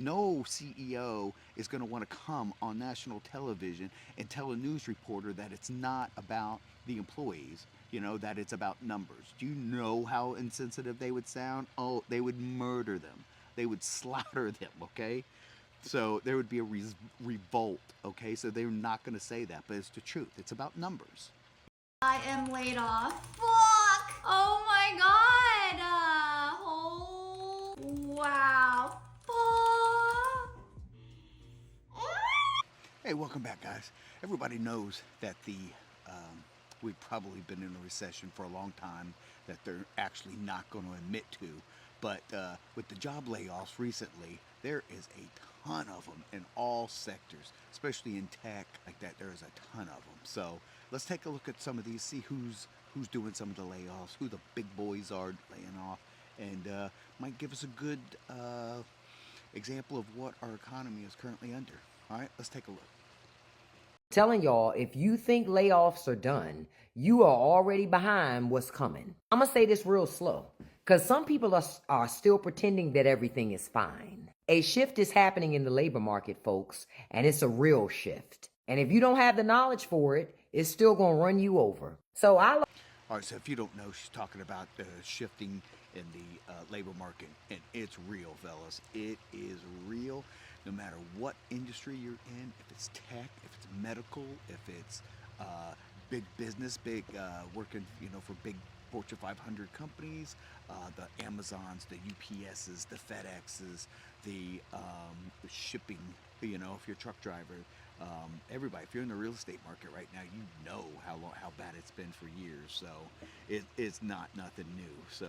No CEO is going to want to come on national television and tell a news reporter that it's not about the employees, that it's about numbers. Do you know how insensitive they would sound? Oh, they would murder them. They would slaughter them, okay? So there would be a revolt, okay? So they're not going to say that, but it's the truth. It's about numbers. I am laid off. Fuck! Oh my god! Oh, wow. Fuck! Hey, welcome back, guys. Everybody knows that we've probably been in a recession for a long time that they're actually not going to admit to. But with the job layoffs recently, there is a ton of them in all sectors, especially in tech, like that. There is a ton of them. So let's take a look at some of these, see who's doing some of the layoffs, who the big boys are laying off, and might give us a good example of what our economy is currently under. All right, let's take a look. Telling y'all, if you think layoffs are done, you are already behind what's coming. I'm gonna say this real slow, because some people are still pretending that everything is fine. A shift is happening in the labor market, folks, and it's a real shift. And if you don't have the knowledge for it, it's still gonna run you over. All right, so if you don't know, she's talking about the shifting in the labor market, and it's real, fellas. It is real. No matter what industry you're in, if it's tech, if it's medical, if it's big business, big working, for big Fortune 500 companies, the Amazons, the UPSs, the FedExes, the shipping. If you're a truck driver, everybody. If you're in the real estate market right now, you know how bad it's been for years. So it's not nothing new. So.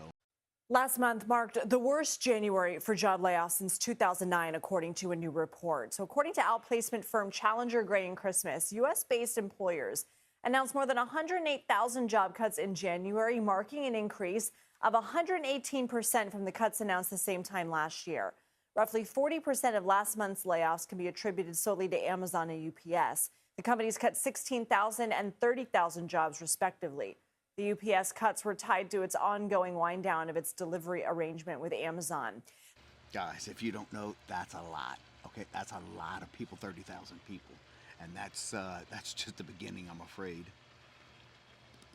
Last month marked the worst January for job layoffs since 2009, according to a new report. So according to outplacement firm Challenger Gray and Christmas, U.S.-based employers announced more than 108,000 job cuts in January, marking an increase of 118% from the cuts announced the same time last year. Roughly 40% of last month's layoffs can be attributed solely to Amazon and UPS. The companies cut 16,000 and 30,000 jobs, respectively. The UPS cuts were tied to its ongoing wind down of its delivery arrangement with Amazon. Guys, if you don't know, that's a lot. Okay, that's a lot of people, 30,000 people, and that's just the beginning, I'm afraid.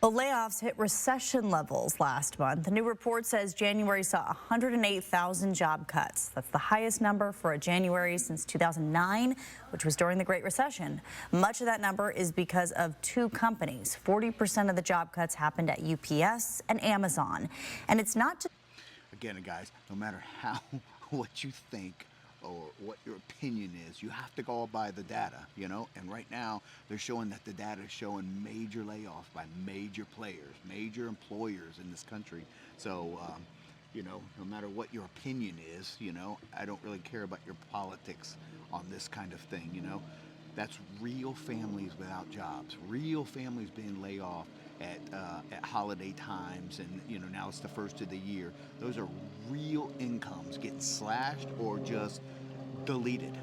The layoffs hit recession levels last month. The new report says January saw 108,000 job cuts. That's the highest number for a January since 2009, which was during the Great Recession. Much of that number is because of two companies. 40% of the job cuts happened at UPS and Amazon. And it's not just... Again, guys, no matter how, what you think, or what your opinion is, you have to go by the data, and right now they're showing that the data is showing major layoffs by major players, major employers in this country. So no matter what your opinion is, I don't really care about your politics on this kind of thing. That's real families without jobs, real families being laid off at holiday times, and now it's the first of the year. Those are real incomes getting slashed or just deleted.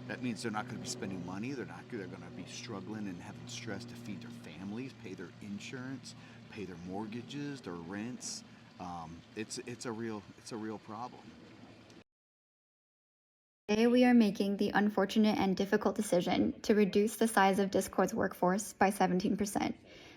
That means they're not going to be spending money. They're going to be struggling and having stress to feed their families, pay their insurance, pay their mortgages, their rents. It's a real problem. Today we are making the unfortunate and difficult decision to reduce the size of Discord's workforce by 17%.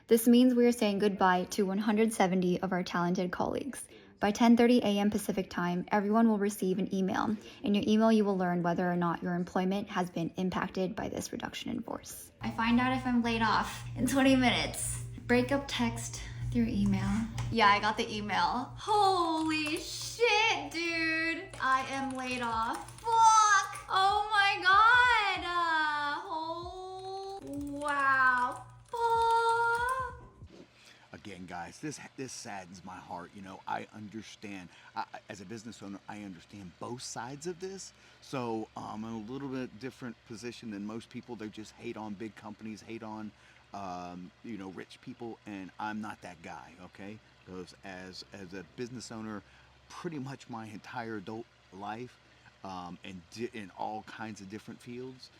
This means we are saying goodbye to 170 of our talented colleagues. By 10:30 a.m. Pacific time, everyone will receive an email. In your email, you will learn whether or not your employment has been impacted by this reduction in force. I find out if I'm laid off in 20 minutes. Breakup text through email. Yeah, I got the email. Holy shit, dude. I am laid off. Fuck. Oh my god. Oh, wow. Fuck. Again, guys, this saddens my heart. I understand. As a business owner, I understand both sides of this. So I'm in a little bit different position than most people. They just hate on big companies, hate on rich people, and I'm not that guy. Okay, because as a business owner, pretty much my entire adult life, and in all kinds of different fields.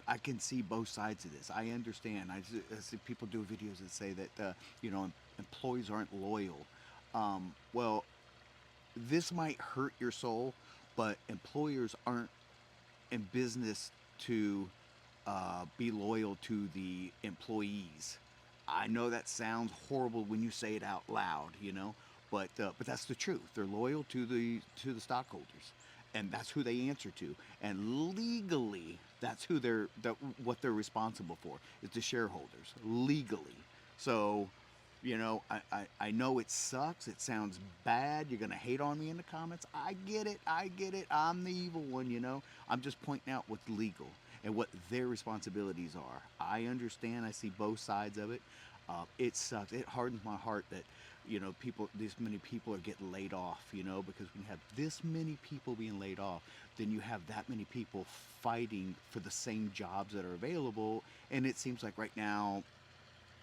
I can see both sides of this. I understand. I see people do videos that say that employees aren't loyal. Well, this might hurt your soul, but employers aren't in business to be loyal to the employees. I know that sounds horrible when you say it out loud, but that's the truth. They're loyal to the stockholders, and that's who they answer to. And legally, that's what they're responsible for is the shareholders legally. So, I know it sucks. It sounds bad. You're gonna hate on me in the comments. I get it. I'm the evil one. I'm just pointing out what's legal and what their responsibilities are. I understand. I see both sides of it. It sucks. It hardens my heart that this many people are getting laid off. Because when you have this many people being laid off, then you have that many people fighting for the same jobs that are available, and it seems like right now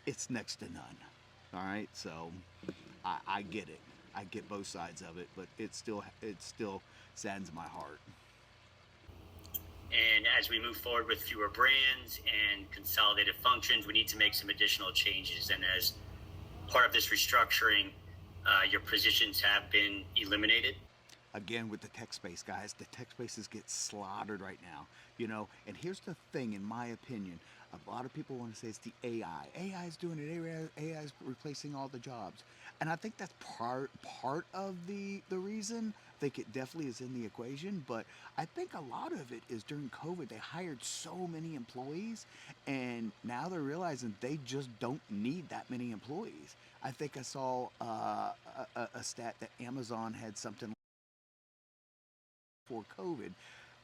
it's next to none. All right, so I get it. I get both sides of it, but it still saddens my heart. And as we move forward with fewer brands and consolidated functions, we need to make some additional changes. And as part of this restructuring, your positions have been eliminated. Again, with the tech space, guys, the tech spaces get slaughtered right now. And here's the thing, in my opinion, a lot of people want to say it's the AI. AI is doing it. AI is replacing all the jobs. And I think that's part of the reason. I think it definitely is in the equation, but I think a lot of it is during COVID, they hired so many employees, and now they're realizing they just don't need that many employees. I think I saw a stat that Amazon had something for COVID.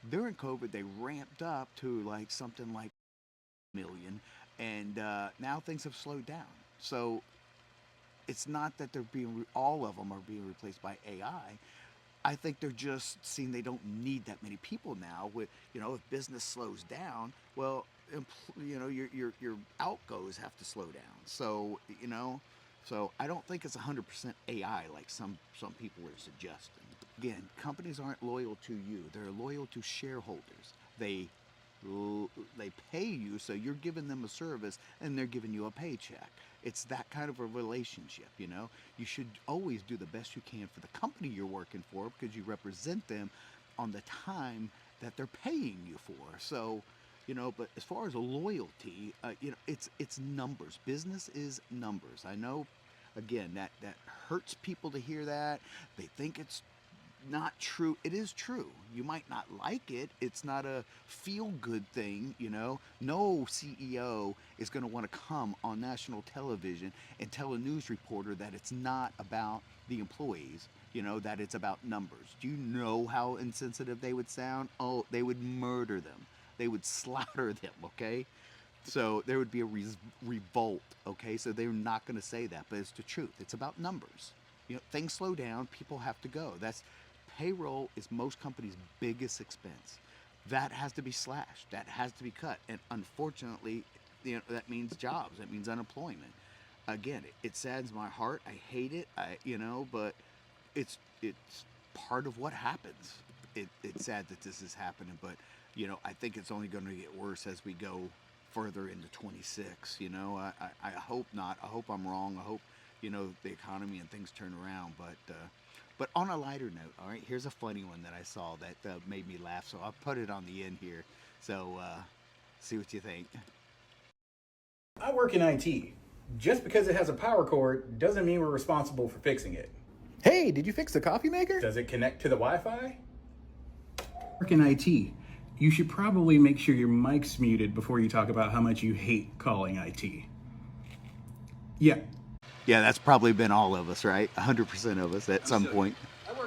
During COVID, they ramped up to like something like million, and now things have slowed down. So it's not that all of them are being replaced by AI. I think they're just seeing they don't need that many people now. With if business slows down, well, your outgoes have to slow down. So so I don't think it's 100% AI like some people are suggesting. Again, companies aren't loyal to you; they're loyal to shareholders. They pay you, so you're giving them a service, and they're giving you a paycheck. It's that kind of a relationship. You should always do the best you can for the company you're working for, because you represent them on the time that they're paying you for. So, but as far as a loyalty, it's numbers. Business is numbers. I know, again, that hurts people to hear that. They think it's not true. It is true. You might not like it. It's not a feel-good thing. No CEO is going to want to come on national television and tell a news reporter that it's not about the employees, that it's about numbers. Do you know how insensitive they would sound? Oh, they would murder them. They would slaughter them, okay? So there would be a revolt, okay? So they're not going to say that, but it's the truth. It's about numbers. Things slow down, people have to go. Payroll is most companies' biggest expense. That has to be slashed. That has to be cut. And unfortunately, that means jobs. That means unemployment. Again, it saddens my heart. I hate it. But it's part of what happens. It's sad that this is happening, but I think it's only going to get worse as we go further into 26. I hope not. I hope I'm wrong. I hope the economy and things turn around. But on a lighter note, all right, here's a funny one that I saw that made me laugh. So I'll put it on the end here. So see what you think. I work in IT. Just because it has a power cord doesn't mean we're responsible for fixing it. Hey, did you fix the coffee maker? Does it connect to the Wi-Fi? Work in IT. You should probably make sure your mic's muted before you talk about how much you hate calling IT. Yeah. Yeah, that's probably been all of us, right? 100% of us at some point.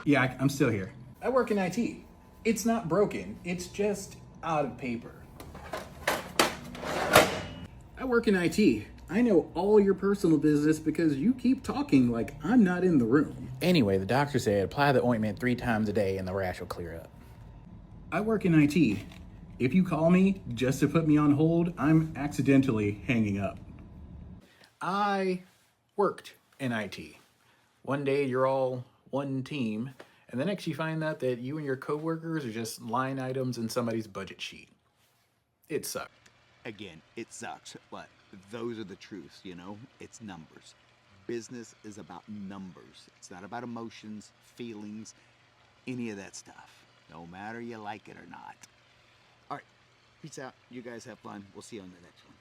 Yeah, I'm still here. I work in IT. It's not broken. It's just out of paper. I work in IT. I know all your personal business because you keep talking like I'm not in the room. Anyway, the doctor said apply the ointment 3 times a day and the rash will clear up. I work in IT. If you call me just to put me on hold, I'm accidentally hanging up. I worked in IT. One day you're all one team, and the next you find out that you and your coworkers are just line items in somebody's budget sheet. It sucks. Again, it sucks, but those are the truths, It's numbers. Business is about numbers. It's not about emotions, feelings, any of that stuff. No matter you like it or not. All right, peace out. You guys have fun. We'll see you on the next one.